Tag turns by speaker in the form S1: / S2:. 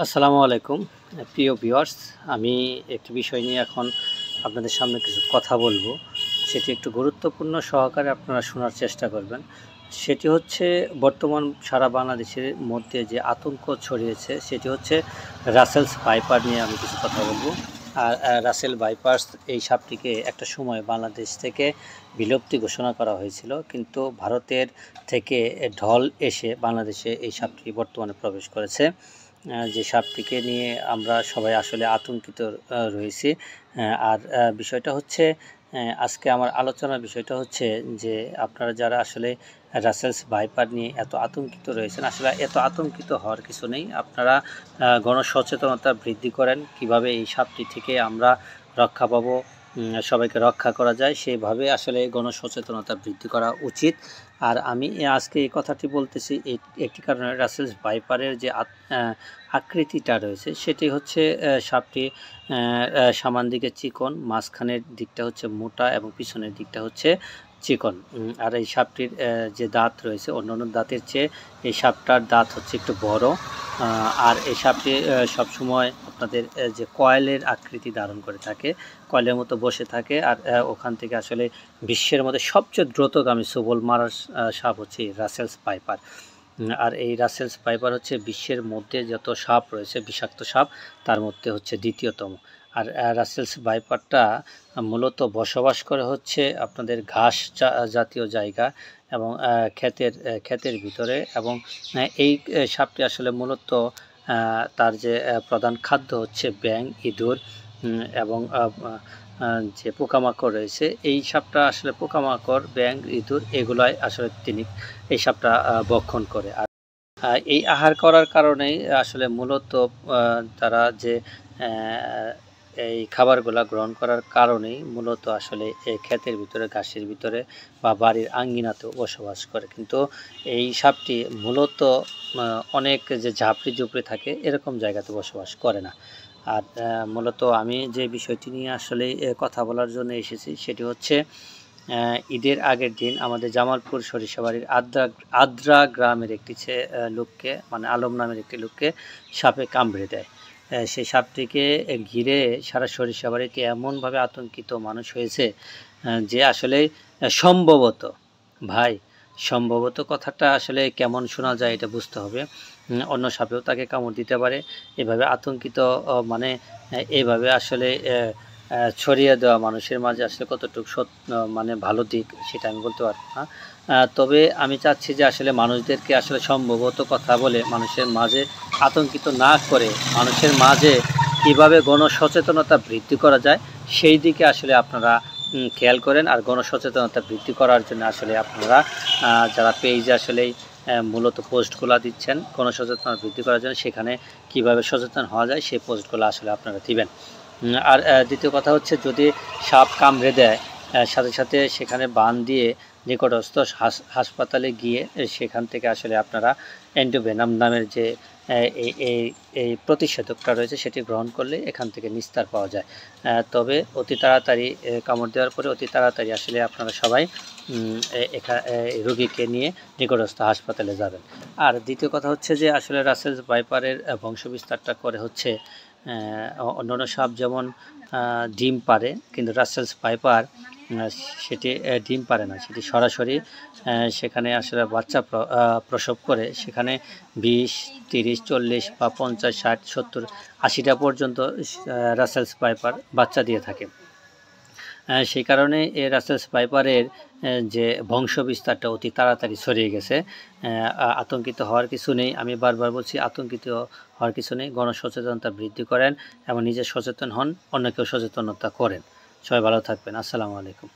S1: আসসালামু আলাইকুম প্রিয় ভিউয়ার্স। আমি একটি বিষয় নিয়ে এখন আপনাদের সামনে কিছু কথা বলবো। সেটি একটু গুরুত্বপূর্ণ সহকারে আপনারা শোনার চেষ্টা করবেন। সেটি হচ্ছে বর্তমান সারা বাংলাদেশের মধ্যে যে আতঙ্ক ছড়িয়েছে সেটি হচ্ছে রাসেলস ভাইপার নিয়ে আমি কিছু কথা বলবো। আর রাসেল ভাইপার্স এই সাপটিকে একটা সময় বাংলাদেশ থেকে বিলুপ্তি ঘোষণা করা হয়েছিল, কিন্তু ভারতের থেকে ঢল এসে বাংলাদেশে এই সাপটি বর্তমানে প্রবেশ করেছে। যে সাপটিকে নিয়ে আমরা সবাই আসলে আতঙ্কিত রয়েছি। আর বিষয়টা হচ্ছে আজকে আমার আলোচনার বিষয়টা হচ্ছে যে আপনারা যারা আসলে রাসেলস ভাইপার নিয়ে এত আতঙ্কিত রয়েছেন, আসলে এত আতঙ্কিত হওয়ার কিছু নেই। আপনারা গণসচেতনতা বৃদ্ধি করেন, কিভাবে এই সাপটি থেকে আমরা রক্ষা পাবো, সবাইকে রক্ষা করা যায় সেভাবে আসলে গণসচেতনতা বৃদ্ধি করা উচিত। আর আমি আজকে এই কথাটি বলতেছি একটি কারণে, রাসেলস ভাইপারের যে আকৃতিটা রয়েছে সেটি হচ্ছে সাপটি সামান দিকে চিকন, মাঝখানের দিকটা হচ্ছে মোটা এবং পিছনের দিকটা হচ্ছে চিকন। আর এই সাপটির যে দাঁত রয়েছে অন্যান্য দাঁতের চেয়ে এই সাপটার দাঁত হচ্ছে একটু বড়। আর এই সাপটি সবসময় আপনাদের যে কয়েলের আকৃতি ধারণ করে থাকে, কয়েলের মতো বসে থাকে। আর ওখান থেকে আসলে বিশ্বের মধ্যে সবচেয়ে দ্রুতগামী সবল মারার সাপ হচ্ছে রাসেলস ভাইপার। আর এই রাসেলস ভাইপার হচ্ছে বিশ্বের মধ্যে যত সাপ রয়েছে, বিষাক্ত সাপ, তার মধ্যে হচ্ছে দ্বিতীয়তম। আর রাসেলস ভাইপারটা মূলত বসবাস করে হচ্ছে আপনাদের ঘাস জাতীয় জায়গা এবং ক্ষেতের ভিতরে। এবং এই সাপটি আসলে মূলত তার যে প্রধান খাদ্য হচ্ছে ব্যাঙ, ইঁদুর এবং যে পোকামাকড় রয়েছে। এই সাপটা আসলে পোকামাকড়, ব্যাঙ, ইঁদুর এগুলাই আসলে এই সাপটা ভক্ষণ করে। আর এই আহার করার কারণেই আসলে মূলত তারা যে এই খাবারগুলা গ্রহণ করার কারণেই মূলত আসলে এই ক্ষেতের ভিতরে, ঘাসের ভিতরে বা বাড়ির আঙ্গিনাতেও বসবাস করে। কিন্তু এই সাপটি মূলত অনেক যে ঝাপড়ি ঝুপড়ি থাকে এরকম জায়গাতে বসবাস করে না। আর মূলত আমি যে বিষয়টি নিয়ে আসলে কথা বলার জন্য এসেছি সেটি হচ্ছে ঈদের আগের দিন আমাদের জামালপুর সরিষাবাড়ির আদ্রা গ্রামের একটি লোককে, মানে আলম নামের একটি লোককে সাপে কামড়ে দেয়। সেই সাপটিকে ঘিরে সারা সরিষাবাড়িতে এমনভাবে আতঙ্কিত মানুষ হয়েছে যে আসলে সম্ভবত, ভাই সম্ভবত কথাটা আসলে কেমন শোনা যায় এটা বুঝতে হবে। অন্য সাপেও তাকে কামড় দিতে পারে। এভাবে আতঙ্কিত মানে এইভাবে আসলে ছড়িয়ে দেওয়া মানুষের মাঝে আসলে কতটুকু মানে ভালো দিক সেটা আমি বলতে পারবো না। তবে আমি চাচ্ছি যে আসলে মানুষদেরকে আসলে সম্ভবত কথা বলে মানুষের মাঝে আতঙ্কিত না করে মানুষের মাঝে কীভাবে গণসচেতনতা বৃদ্ধি করা যায় সেই দিকে আসলে আপনারা খেয়াল করেন। আর গণসচেতনতা বৃদ্ধি করার জন্য আসলে আপনারা যারা পেজে আসলে মূলত পোস্টগুলো দিচ্ছেন গণসচেতনতা বৃদ্ধি করার জন্য, সেখানে কিভাবে সচেতন হওয়া যায় সেই পোস্টগুলো আসলে আপনারা দিবেন। আর দ্বিতীয় কথা হচ্ছে, যদি সাপ কামড়ে দেয় সাথে সাথে সেখানে বান দিয়ে নিকটস্থ হাসপাতালে গিয়ে সেখান থেকে আসলে আপনারা অ্যান্টিভেনাম নামের যে এই প্রতিষেধকটা রয়েছে সেটি গ্রহণ করলে এখান থেকে নিস্তার পাওয়া যায়। তবে অতি তাড়াতাড়ি কামড় দেওয়ার পরে অতি তাড়াতাড়ি আসলে আপনারা সবাই রোগীকে নিয়ে নিকটস্থ হাসপাতালে যাবেন। আর দ্বিতীয় কথা হচ্ছে যে আসলে রাসেলস ভাইপারের বংশবিস্তারটা করে হচ্ছে অন্যান্য সাপ যেমন ডিম পারে, কিন্তু রাসেলস ভাইপার সেটি ডিম পারে না, সেটি সরাসরি সেখানে আসলে বাচ্চা প্রসব করে সেখানে 20, 30, 40 বা 50, 60, 70, 80টা পর্যন্ত রাসেলস ভাইপার বাচ্চা দিয়ে থাকে। সেই কারণে এই রাসেলস ভাইপারের যে বংশ বিস্তারটা অতি তাড়াতাড়ি ছড়িয়ে গেছে। আতঙ্কিত হওয়ার কিছু নেই, আমি বারবার বলছি আতঙ্কিত হওয়ার কিছু নেই। গণসচেতনতা বৃদ্ধি করেন এবং নিজে সচেতন হন, অন্যকেও সচেতনতা করেন। সবাই ভালো থাকবেন। আসসালামু আলাইকুম।